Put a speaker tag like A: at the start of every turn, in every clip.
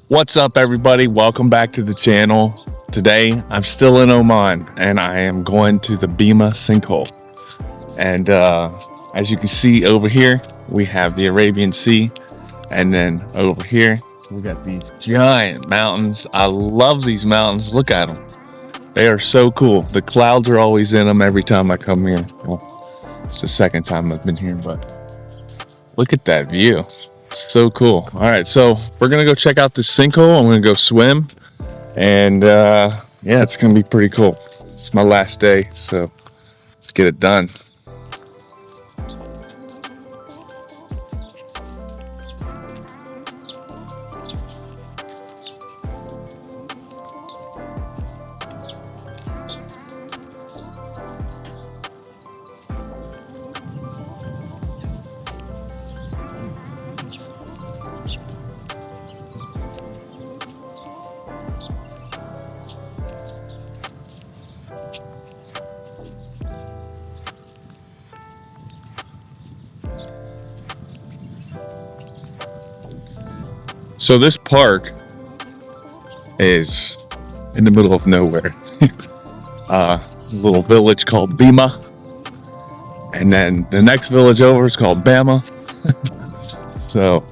A: What's up, everybody? Welcome back to the channel. Today, I'm still in Oman, and I am going to the Bimmah Sinkhole. And as you can see over here, we have the Arabian Sea, and then over here, we got these giant mountains. I love these mountains. Look at them. They are so cool. The clouds are always in them every time I come here. Well, it's the second time I've been here, but look at that view. So cool. All right, so we're gonna go check out this sinkhole. I'm gonna go swim, and yeah, it's gonna be pretty cool. It's my last day, so let's get it done. So this park is in the middle of nowhere. A little village called Bimmah, and then the next village over is called Bimmah. So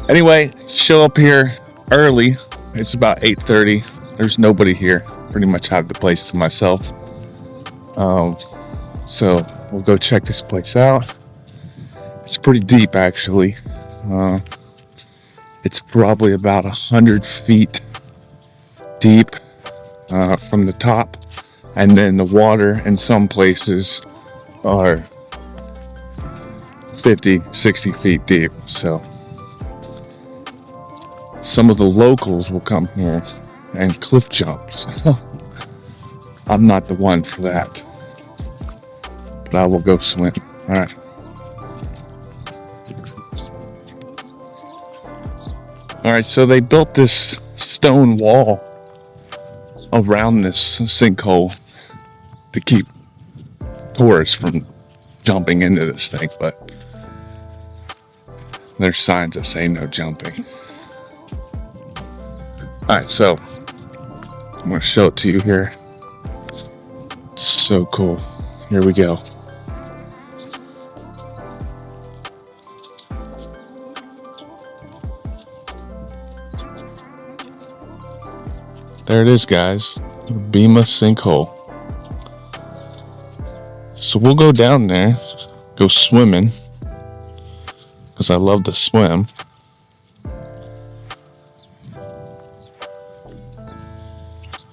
A: anyway, show up here early. It's about 8:30. There's nobody here. Pretty much have the place to myself. So we'll go check this place out. It's pretty deep, actually. It's probably about 100 feet deep from the top, and then the water in some places are 50, 60 feet deep. So some of the locals will come here and cliff jumps. I'm not the one for that, but I will go swim. All right. All right, so they built this stone wall around this sinkhole to keep tourists from jumping into this thing, but there's signs that say no jumping. All right, so I'm gonna show it to you here. It's so cool. Here we go. There it is, guys. The Bimmah Sinkhole. So we'll go down there, go swimming, because I love to swim.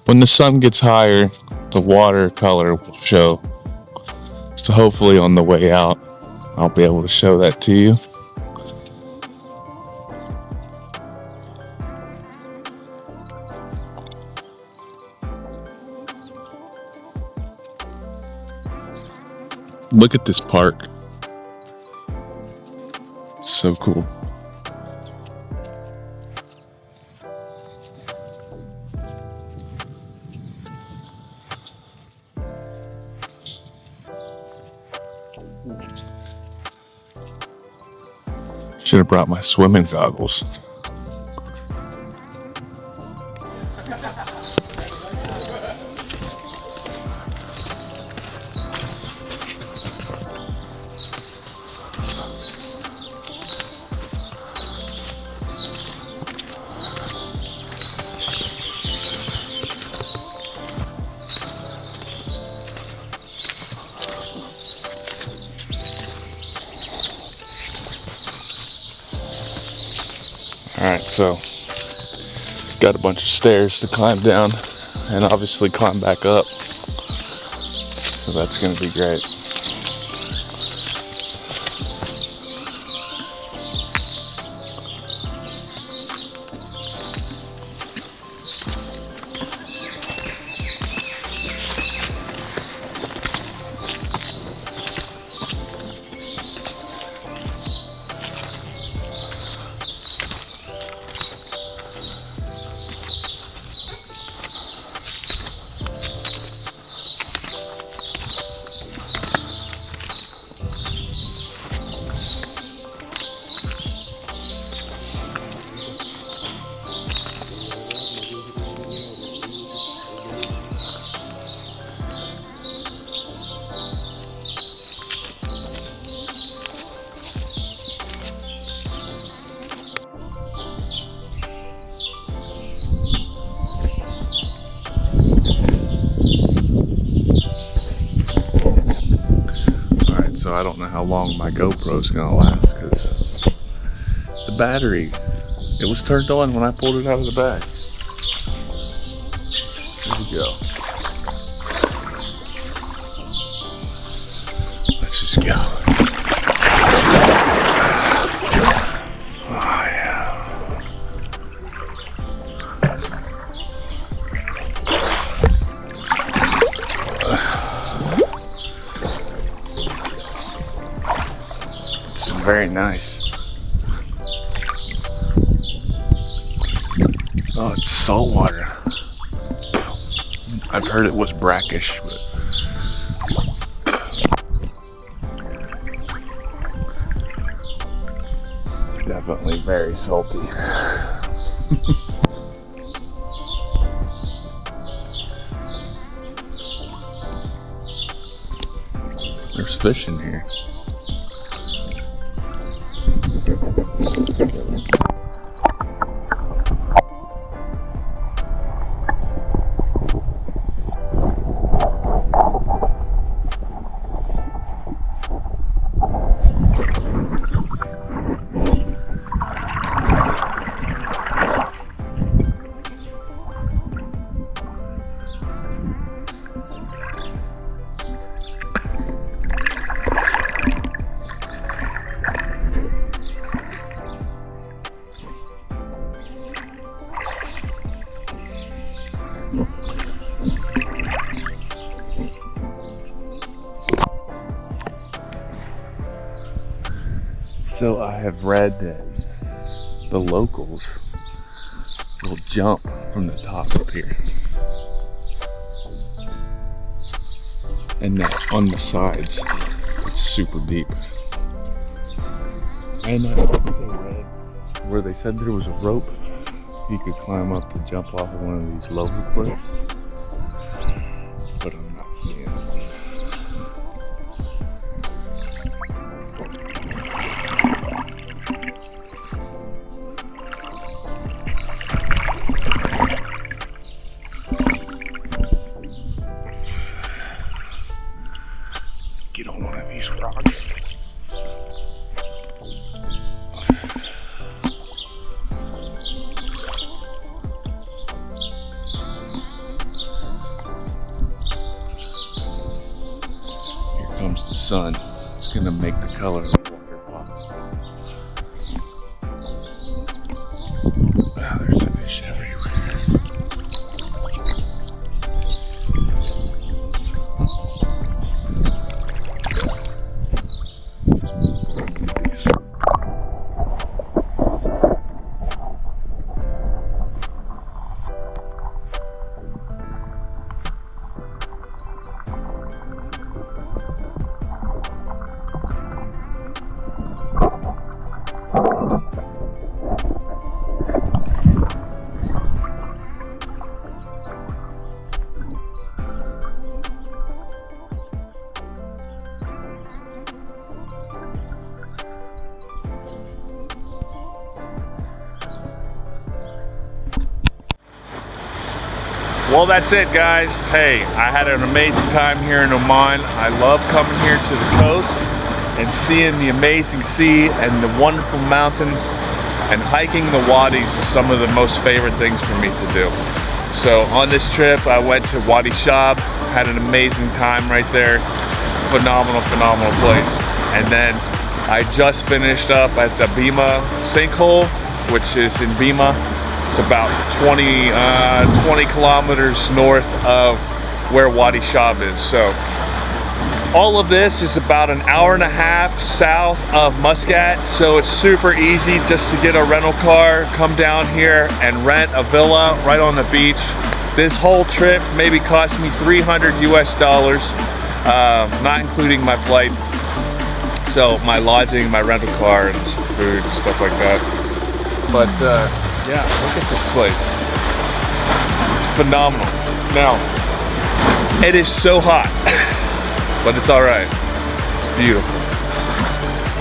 A: When the sun gets higher, the water color will show. So hopefully on the way out, I'll be able to show that to you. Look at this park. It's so cool. Should have brought my swimming goggles. Alright, so got a bunch of stairs to climb down and obviously climb back up. So that's going to be great. I don't know how long my GoPro's gonna last because the battery, it was turned on when I pulled it out of the bag. There we go. Let's just go. Oh yeah. This is very nice. Oh, it's salt water. I've heard it was brackish, but definitely very salty. There's fish in here. So I have read that the locals will jump from the top up here. And that on the sides, it's super deep. And I also read where they said there was a rope you could climb up to jump off of one of these lower cliffs. But I'm not seeing it. Get on one of these rocks. Here comes the sun. It's gonna make the color of the water pop. Wow, there's fish everywhere. Well, that's it, guys. Hey, I had an amazing time here in Oman. I love coming here to the coast and seeing the amazing sea and the wonderful mountains, and hiking the wadis is some of the most favorite things for me to do. So on this trip, I went to Wadi Shab, had an amazing time right there. Phenomenal place. And then I just finished up at the Bimmah Sinkhole, which is in Bimmah. It's about 20 kilometers north of where Wadi Shab is. So all of this is about an hour and a half south of Muscat. So it's super easy just to get a rental car, come down here and rent a villa right on the beach. This whole trip maybe cost me $300 US, not including my flight. So my lodging, my rental car, and some food and stuff like that. But yeah, look at this place. It's phenomenal. Now, it is so hot, but it's all right. It's beautiful.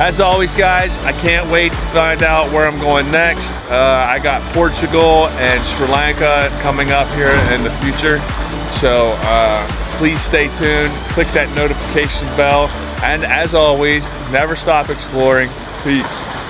A: As always, guys, I can't wait to find out where I'm going next. I got Portugal and Sri Lanka coming up here in the future. So please stay tuned. Click that notification bell. And as always, never stop exploring. Peace.